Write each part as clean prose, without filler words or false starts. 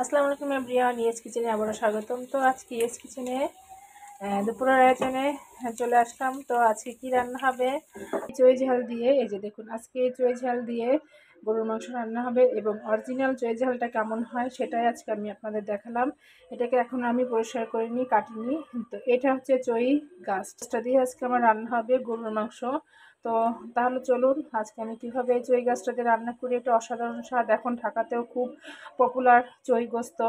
আসসালামু আলাইকুম everyone, yes কিচেনে আবারও স্বাগতম। তো আজকে ইয়েস কিচেনে দুপুরের আয়োজনে চলে আসলাম। তো আজকে কি রান্না হবে, চই ঝাল দিয়ে, এই যে দেখুন, আজকে চই ঝাল দিয়ে গরুর মাংস রান্না হবে এবং অরিজিনাল চই ঝালটা কেমন হয় সেটাই আজকে আমি আপনাদের দেখালাম। এটাকে এখন আমি পরিষ্কার করিনি, কাটিনি। তো এটা হচ্ছে চই গাছটা দিয়ে আজকে আমার রান্না হবে গরুর মাংস। তো তাহলে চলুন আজকে আমি কীভাবে এই চই গাছটাতে রান্না করি। এটা অসাধারণ স্বাদ, এখন ঢাকাতেও খুব পপুলার চই গোস্ত।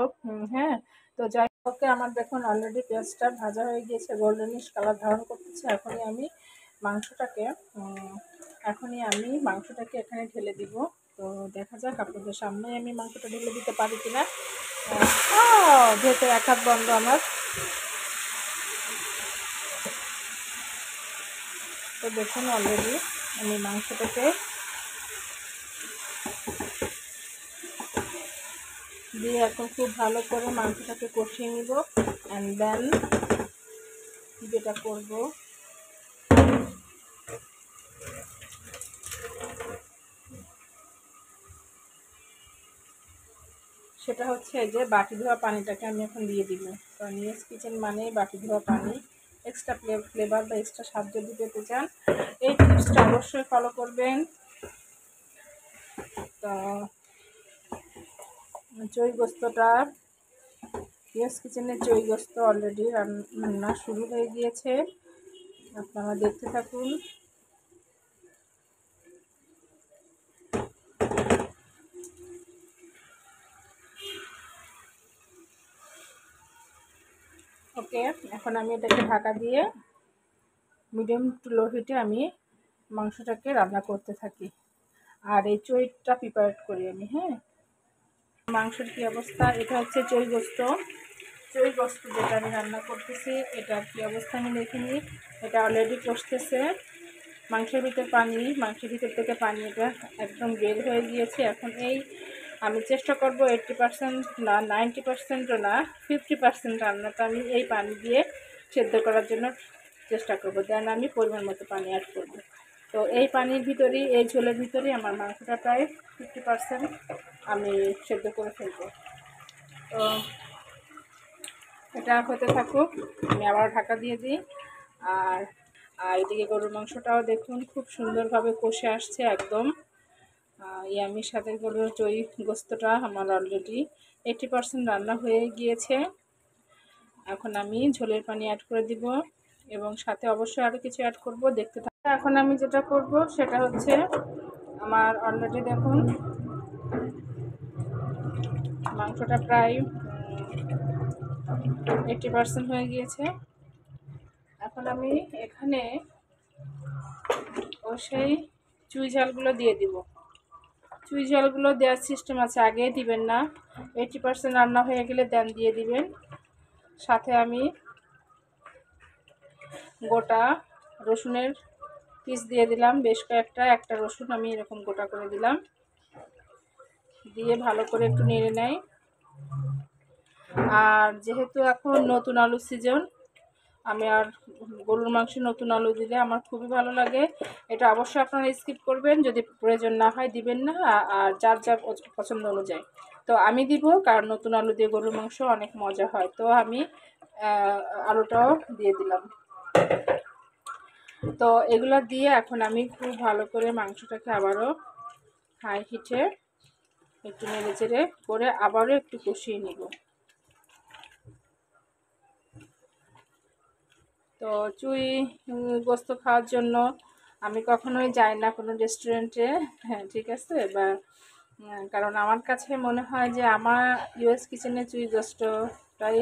হ্যাঁ, তো যাই হোক, আমার দেখুন অলরেডি পেঁয়াজটা ভাজা হয়ে গিয়েছে, গোল্ডেনিশ কালার ধারণ করতেছে। এখনই আমি মাংসটাকে এখানে ঢেলে দিব। তো দেখা যাক আপনাদের সামনে আমি মাংসটা ঢেলে দিতে পারি কিনা। যেহেতু এক হাত বন্ধ আমার, তো দেখুন অলরেডি আমি মাংসটাকে দিয়ে এখন খুব ভালো করে মাংসটাকে কষিয়ে নিব। অ্যান্ড দেন যেটা করব, সেটা হচ্ছে যে বাটি ধোয়া পানিটাকে আমি এখন দিয়ে দিব। কারণ ইয়েস কিচেন মানে বাটি ধোয়া পানি। এক্সট্রা ফ্লেভার বা এক্সট্রা স্বাদ যদি পেতে চান, এই টিপসটা অবশ্যই ফলো করবেন। তো চই গোস্তটা, ইয়েস কিচেনের চই গোস্ত অলরেডি রান্না শুরু হয়ে গিয়েছে, আপনারা দেখতে থাকুন। ওকে, এখন আমি এটাকে ঢাকা দিয়ে মিডিয়াম টু লো হিটে আমি মাংসটাকে রান্না করতে থাকি, আর এই চইটা প্রিপারেট করি আমি। হ্যাঁ, মাংসের কী অবস্থা, এটা হচ্ছে চই গোস্ত যেটা আমি রান্না করতেছি, এটার কী অবস্থা আমি দেখিনি। এটা অলরেডি কষতেছে, মাংসের ভিতর থেকে পানি এটা একদম বের হয়ে গিয়েছে। এখন আমি চেষ্টা করব 80% না, 90%ও না, 50% রান্নাটা আমি এই পানি দিয়ে সেদ্ধ করার জন্য চেষ্টা করব। দেন আমি পরিমাণ মতো পানি অ্যাড করব। তো এই পানির ভিতরেই, এই ঝোলের ভিতরেই আমার মাংসটা প্রায় 50% আমি সেদ্ধ করে ফেলব। তো এটা হতে থাকুক, আমি আবার ঢাকা দিয়ে দিই। আর এদিকে গরুর মাংসটাও দেখুন খুব সুন্দরভাবে কষে আসছে একদম। ইয়ামির সাথে গরুর চই গোস্তটা আমার অলরেডি 80% রান্না হয়ে গিয়েছে। এখন আমি ঝোলের পানি অ্যাড করে দিব এবং সাথে অবশ্যই আরও কিছু অ্যাড করব, দেখতে থাকুন। এখন আমি যেটা করব সেটা হচ্ছে, আমার অলরেডি দেখুন মাংসটা প্রায় 80% হয়ে গিয়েছে। এখন আমি এখানে সেই চুই ঝালগুলো দিয়ে দিব। চুই ঝালগুলো দেওয়ার সিস্টেম আছে, আগে দিবেন না, 80% রান্না হয়ে গেলে দেন দিয়ে দিবেন। সাথে আমি গোটা রসুনের পিস দিয়ে দিলাম, বেশ কয়েকটা, একটা রসুন আমি এরকম গোটা করে দিলাম, দিয়ে ভালো করে একটু নেড়ে নেই। আর যেহেতু এখন নতুন আলুর সিজন, আমি আর গরুর মাংসে নতুন আলু দিলে আমার খুবই ভালো লাগে। এটা অবশ্যই আপনারা স্কিপ করবেন, যদি প্রয়োজন না হয় দিবেন না, আর যার যার পছন্দ অনুযায়ী। তো আমি দিব, কারণ নতুন আলু দিয়ে গরুর মাংস অনেক মজা হয়। তো আমি আলুটাও দিয়ে দিলাম। তো এগুলো দিয়ে এখন আমি খুব ভালো করে মাংসটাকে আবারও হাই হিটে একটু নেড়ে চেড়ে করে আবারও একটু কষিয়ে নিব। তো চুই গোস্ত খাওয়ার জন্য আমি কখনোই যাই না কোনো রেস্টুরেন্টে, হ্যাঁ ঠিক আছে, বা কারণ আমার কাছে মনে হয় যে আমার ইউএস কিচেনে চুই গোস্তটাই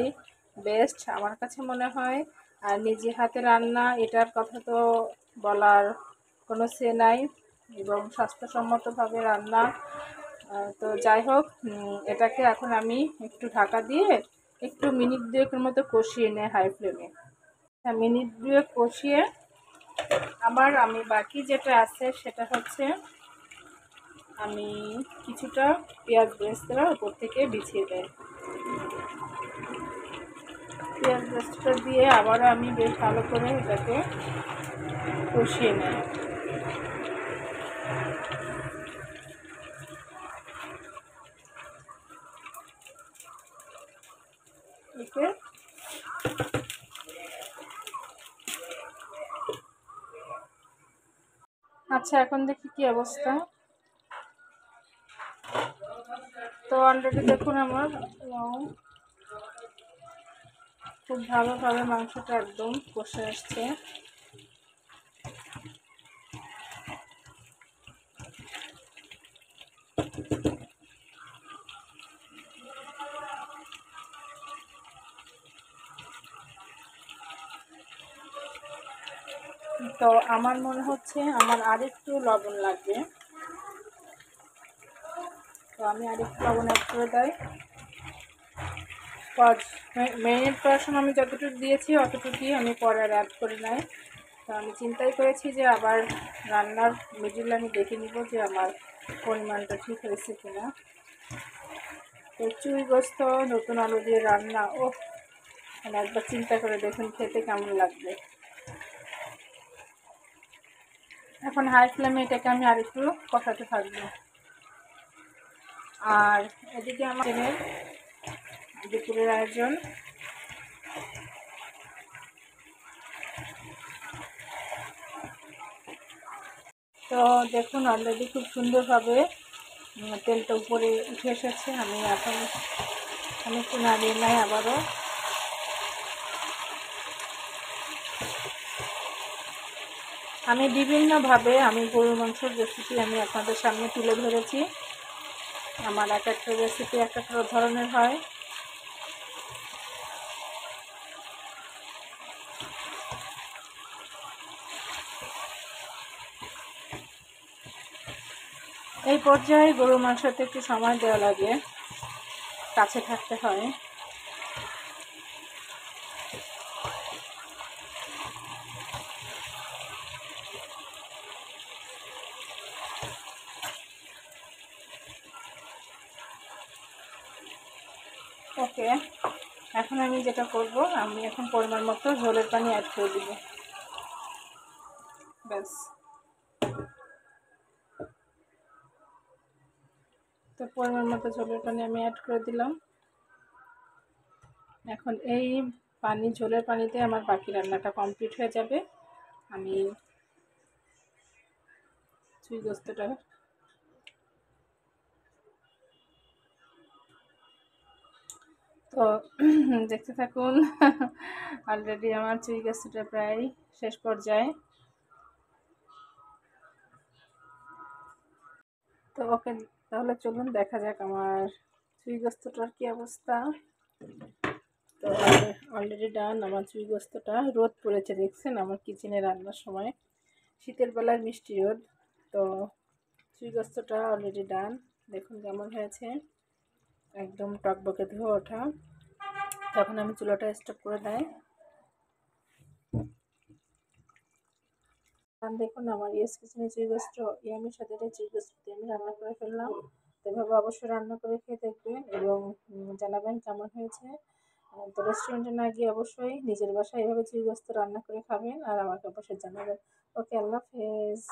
বেস্ট আমার কাছে মনে হয়। আর নিজে হাতে রান্না, এটার কথা তো বলার কোনো সে নাই, এবং স্বাস্থ্যসম্মতভাবে রান্না। তো যাই হোক, এটাকে এখন আমি একটু ঢাকা দিয়ে একটু মিনিট 2-এর মতো কষিয়ে নেই হাই ফ্লেমে। মিনিট 2 কষিয়ে আবার আমি বাকি যেটা আছে সেটা হচ্ছে, আমি কিছুটা পেঁয়াজ বেরেস্তা উপর থেকে বিছিয়ে দেয়। পেঁয়াজ বেরেস্তা দিয়ে আবারও আমি বেশ ভালো করে এটাকে কষিয়ে নেই। ওকে, আচ্ছা এখন দেখি কি অবস্থা। তো অলরেডি দেখুন আমার খুব ভালোভাবে মাংসটা একদম কষে আসছে। তো আমার মনে হচ্ছে আমার আরেকটু লবণ লাগবে, তো আমি আরেকটু লবণ অ্যাড করে দেয়। মেরিনেট করার সময় আমি যতটুকু দিয়েছি অতটুকুই আমি পরে আর অ্যাড করি নাই। তো আমি চিন্তাই করেছি যে আবার রান্নার মিডিলে আমি দেখে নিব যে আমার পরিমাণটা ঠিক হয়েছে কিনা। তো চুই গোস্ত নতুন আলু দিয়ে রান্না, ও মানে একবার চিন্তা করে দেখুন খেতে কেমন লাগবে। এখন হাই ফ্লেমে এটাকে আমি আরেকটু কষাতে থাকবো। আর এদিকে আমার দুপুরের আয়োজন। তো দেখুন অলরেডি খুব সুন্দরভাবে তেলটা উপরে উঠে এসেছে। আমি এখন একটু নাড়িয়ে নেই আবারও। আমি বিভিন্নভাবে গরুর মাংসের রেসিপি আমি আপনাদের সামনে তুলে ধরেছি। আমার এক একটা রেসিপি এক একটা ধরনের হয়। এই পর্যায়ে গরুর মাংসতে একটু সময় দেওয়া লাগে, কাছে থাকতে হয়। ওকে, এখন আমি যেটা করব, আমি এখন পরিমাণ মতো ঝোলের পানি অ্যাড করে দিব। ব্যাস। তো পরিমাণ মতো ঝোলের পানি আমি অ্যাড করে দিলাম। এখন এই ঝোলের পানিতে আমার বাকি রান্নাটা কমপ্লিট হয়ে যাবে। আমি চুই গোস্তটা তো দেখতে থাকুন। অলরেডি আমার চুই গোস্তটা প্রায় শেষ পর্যায়ে। তো ওকে, তাহলে চলুন দেখা যাক আমার চুই গোস্তটার কি অবস্থা। তো অলরেডি ডান আমার চুই গোস্তটা। রোদ পড়েছে দেখছেন আমার কিচেনে রান্নার সময়, শীতের বেলায় মিষ্টি রোদ। তো চুই গোস্তটা অলরেডি ডান, দেখুন কেমন হয়েছে, একদম টকবকে ধুয়ে ওঠা। তখন আমি চুলাটা স্টপ করে দেয়। দেখুন আমার ইয়েস কিচেনে চুই গোস্ত, ইয়ামির সাথে চুই গোস্ত আমি রান্না করে ফেললাম। তো এভাবে অবশ্যই রান্না করে খেয়ে দেখবেন এবং জানাবেন কেমন হয়েছে। তো রেস্টুরেন্টে না গিয়ে অবশ্যই নিজের বাসায় এভাবে চুই গোস্ত রান্না করে খাবেন আর আমাকে অবশ্যই জানাবেন। ওকে, আল্লাহ হাফেজ।